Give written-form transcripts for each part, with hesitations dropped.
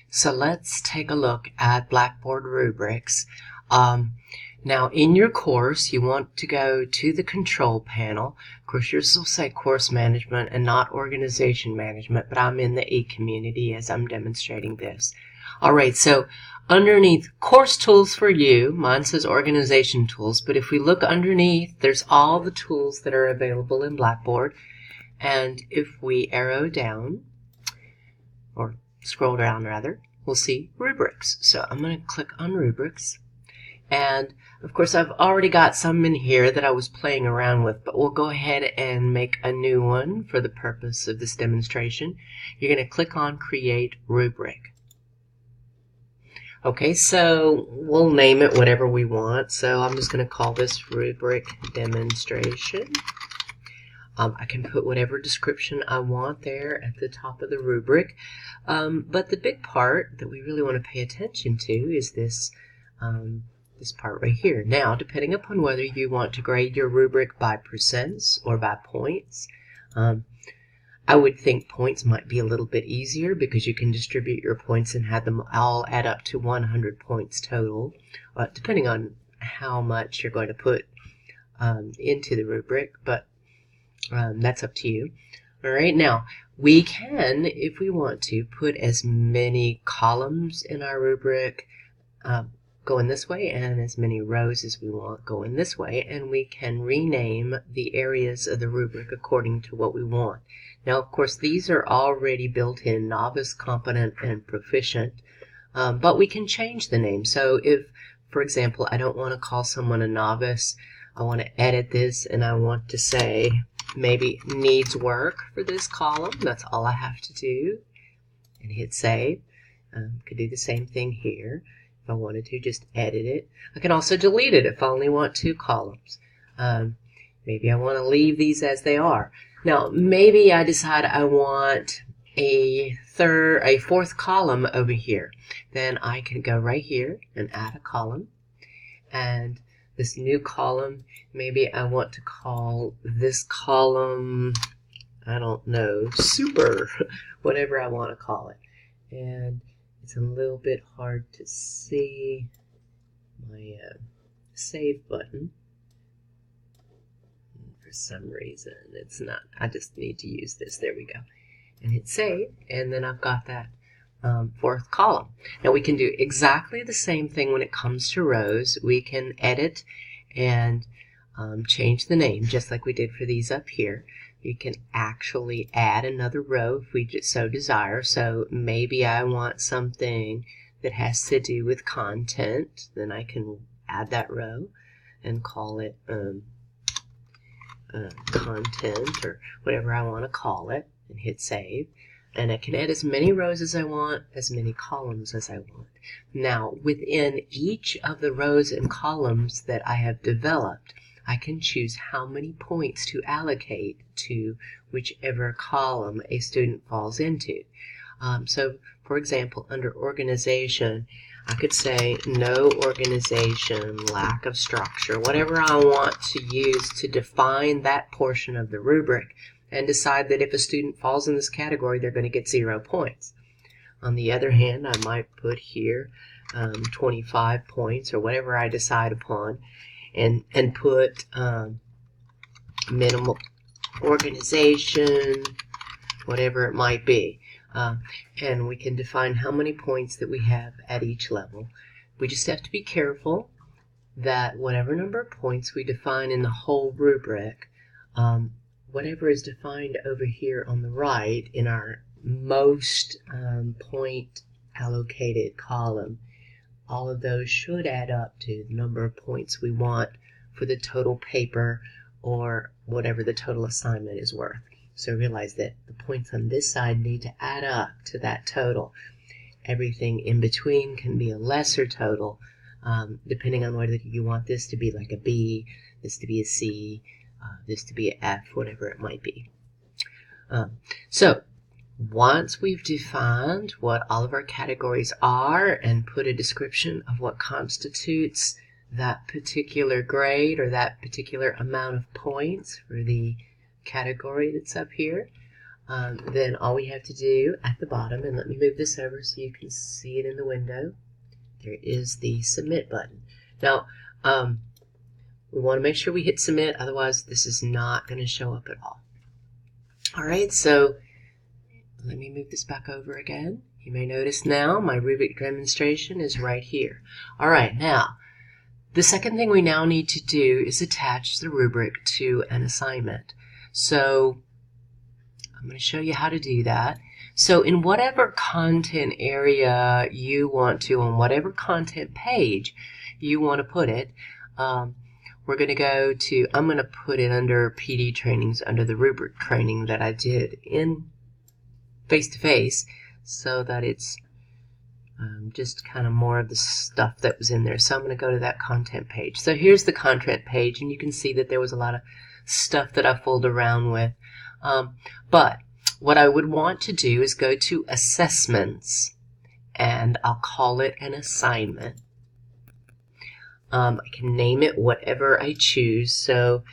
So let's take a look at Blackboard rubrics. Now in your course, you want to go to the control panel. Of course, yours will say course management and not organization management, but I'm in the E community as I'm demonstrating this. Alright, so underneath course tools for you, mine says organization tools, but if we look underneath, there's all the tools that are available in Blackboard. And if we arrow down, or scroll down rather, we'll see rubrics. So I'm going to click on rubrics. And of course I've already got some in here that I was playing around with, but we'll go ahead and make a new one for the purpose of this demonstration. You're going to click on create rubric. Okay, so we'll name it whatever we want. So I'm just going to call this rubric demonstration. I can put whatever description I want there at the top of the rubric. But the big part that we really want to pay attention to is this this part right here. Now, depending upon whether you want to grade your rubric by percents or by points, I would think points might be a little bit easier because you can distribute your points and have them all add up to 100 points total, depending on how much you're going to put into the rubric, but that's up to you. All right, now we can, if we want to, put as many columns in our rubric going this way and as many rows as we want going this way, and we can rename the areas of the rubric according to what we want. Now, of course, these are already built in: novice, competent, and proficient, but we can change the name. So if, for example, I don't want to call someone a novice, I want to edit this and I want to say maybe needs work for this column. That's all I have to do, and hit save. Could do the same thing here. If I wanted to, just edit it. I can also delete it if I only want 2 columns. Maybe I want to leave these as they are. Now, maybe I decide I want a 4th column over here. Then I can go right here and add a column. And this new column, maybe I want to call this column, I don't know, super, whatever I want to call it. And it's a little bit hard to see my save button. For some reason, it's not. I just need to use this. There we go. And hit save, and then I've got that 4th column. Now we can do exactly the same thing when it comes to rows. We can edit and change the name just like we did for these up here. You can actually add another row if we so desire. So maybe I want something that has to do with content. Then I can add that row and call it content or whatever I want to call it, and hit save. And I can add as many rows as I want, as many columns as I want. Now, within each of the rows and columns that I have developed, I can choose how many points to allocate to whichever column a student falls into. So, for example, under organization, I could say no organization, lack of structure, whatever I want to use to define that portion of the rubric, and decide that if a student falls in this category, they're going to get 0 points. On the other hand, I might put here 25 points or whatever I decide upon, and put minimal organization, whatever it might be. And we can define how many points that we have at each level. We just have to be careful that whatever number of points we define in the whole rubric, whatever is defined over here on the right in our most point allocated column, all of those should add up to the number of points we want for the total paper or whatever the total assignment is worth. So realize that the points on this side need to add up to that total. Everything in between can be a lesser total, depending on whether you want this to be like a B, this to be a C, this to be an F, whatever it might be. So once we've defined what all of our categories are and put a description of what constitutes that particular grade or that particular amount of points for the category that's up here, then all we have to do at the bottom, and let me move this over so you can see it in the window, there is the submit button. Now, we want to make sure we hit submit, otherwise this is not going to show up at all. Alright, so let me move this back over again. You may notice now my rubric demonstration is right here. Alright, now, the second thing we now need to do is attach the rubric to an assignment. So, I'm going to show you how to do that. So in whatever content area you want to, on whatever content page you want to put it, we're going to go to, I'm going to put it under PD trainings, under the rubric training that I did in face-to-face, so that it's just kind of more of the stuff that was in there. So I'm going to go to that content page. So here's the content page, and you can see that there was a lot of stuff that I fooled around with. But what I would want to do is go to assessments, and I'll call it an assignment. I can name it whatever I choose. So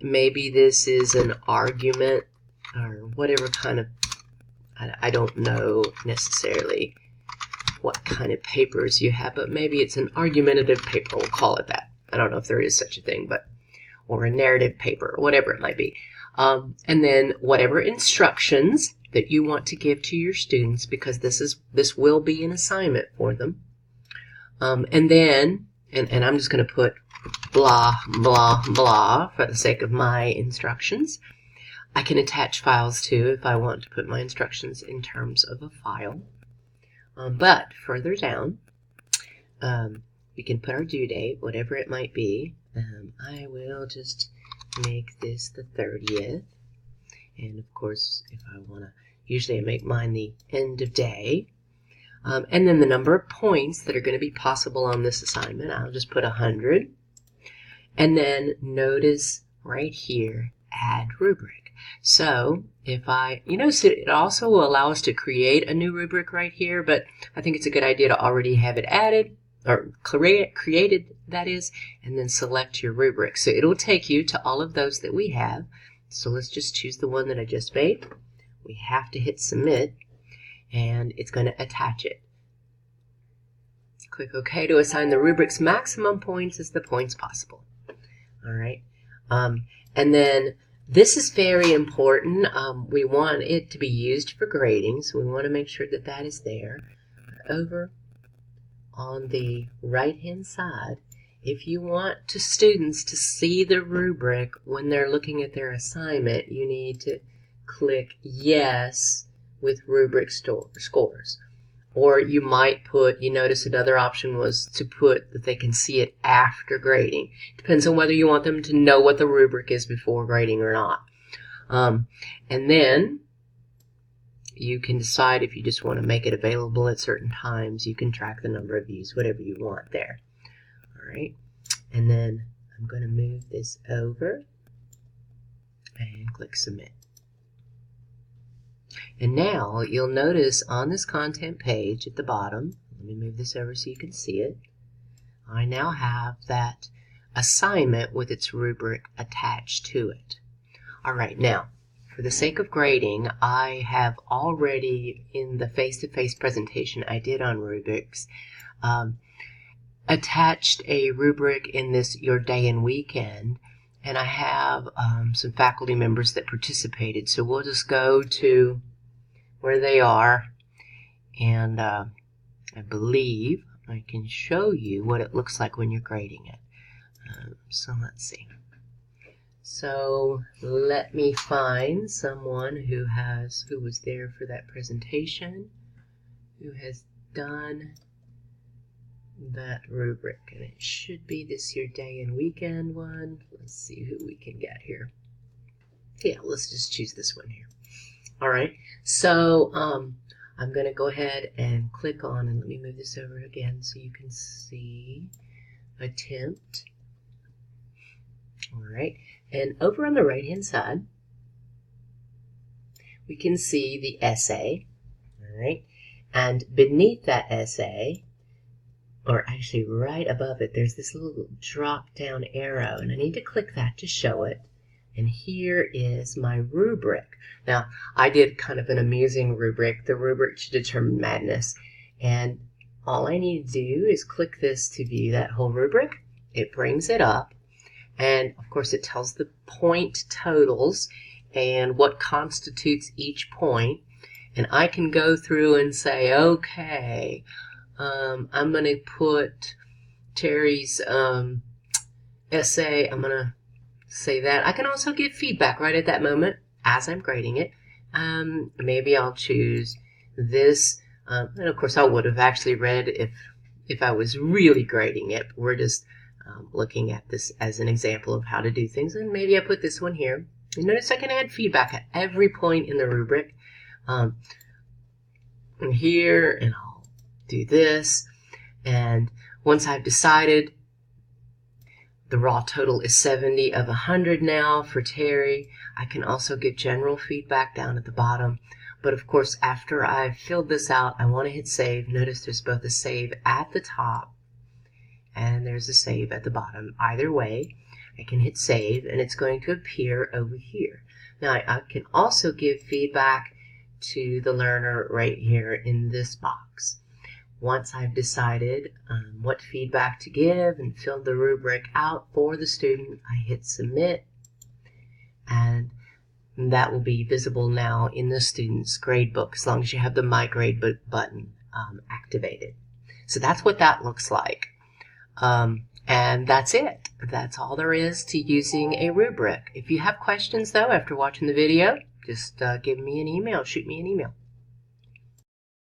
maybe this is an argument or whatever kind of, I don't know necessarily what kind of papers you have, but maybe it's an argumentative paper. We'll call it that. I don't know if there is such a thing, but or a narrative paper, or whatever it might be. And then whatever instructions that you want to give to your students, because this will be an assignment for them. And then, and I'm just going to put blah, blah, blah for the sake of my instructions. I can attach files too if I want to put my instructions in terms of a file. But further down, we can put our due date, whatever it might be. I will just make this the 30th. And of course, if I want to, usually I make mine the end of day. And then the number of points that are going to be possible on this assignment, I'll just put 100. And then notice right here, add rubric. So if so it also will allow us to create a new rubric right here, but I think it's a good idea to already have it added, or created, that is, and then select your rubric. So it'll take you to all of those that we have. So let's just choose the one that I just made. We have to hit submit, and it's going to attach it. Click OK to assign the rubric's maximum points as the points possible. All right. And then this is very important. We want it to be used for grading, so we want to make sure that that is there. Over on the right-hand side, if you want students to see the rubric when they're looking at their assignment, you need to click Yes with rubric scores. Or you might put, you notice another option was to put that they can see it after grading. Depends on whether you want them to know what the rubric is before grading or not. And then you can decide if you just want to make it available at certain times. You can track the number of views, whatever you want there. All right. And then I'm going to move this over and click submit. And now you'll notice on this content page at the bottom, let me move this over so you can see it, I now have that assignment with its rubric attached to it. Alright, now for the sake of grading, I have already in the face-to-face presentation I did on rubrics attached a rubric in this Your Day and Weekend, and I have some faculty members that participated, so we'll just go to where they are, and I believe I can show you what it looks like when you're grading it. So let's see. So let me find someone who was there for that presentation, who has done that rubric, and it should be this Your Day and Weekend one. Let's see who we can get here. Yeah, let's just choose this one here. Alright, so I'm going to go ahead and click on, and let me move this over again so you can see attempt. Alright, and over on the right hand side we can see the essay. Alright, and beneath that essay, or actually right above it, there's this little drop down arrow, and I need to click that to show it. And here is my rubric. Now, I did kind of an amusing rubric, the rubric to determine madness. And all I need to do is click this to view that whole rubric. It brings it up. And of course, it tells the point totals and what constitutes each point. And I can go through and say, okay, I'm going to put Terry's essay, I'm going to say that. I can also give feedback right at that moment as I'm grading it. Maybe I'll choose this. And of course, I would have actually read if I was really grading it. We're just looking at this as an example of how to do things. And maybe I put this one here. And notice I can add feedback at every point in the rubric. And here, and I'll do this. And once I've decided, the raw total is 70 of 100 now for Terry. I can also give general feedback down at the bottom. But of course, after I've filled this out, I want to hit save. Notice there's both a save at the top and there's a save at the bottom. Either way, I can hit save and it's going to appear over here. Now, I can also give feedback to the learner right here in this box. Once I've decided what feedback to give and filled the rubric out for the student, I hit submit, and that will be visible now in the student's gradebook as long as you have the My Gradebook button activated. So that's what that looks like. And that's it. That's all there is to using a rubric. If you have questions, though, after watching the video, just give me an email, shoot me an email.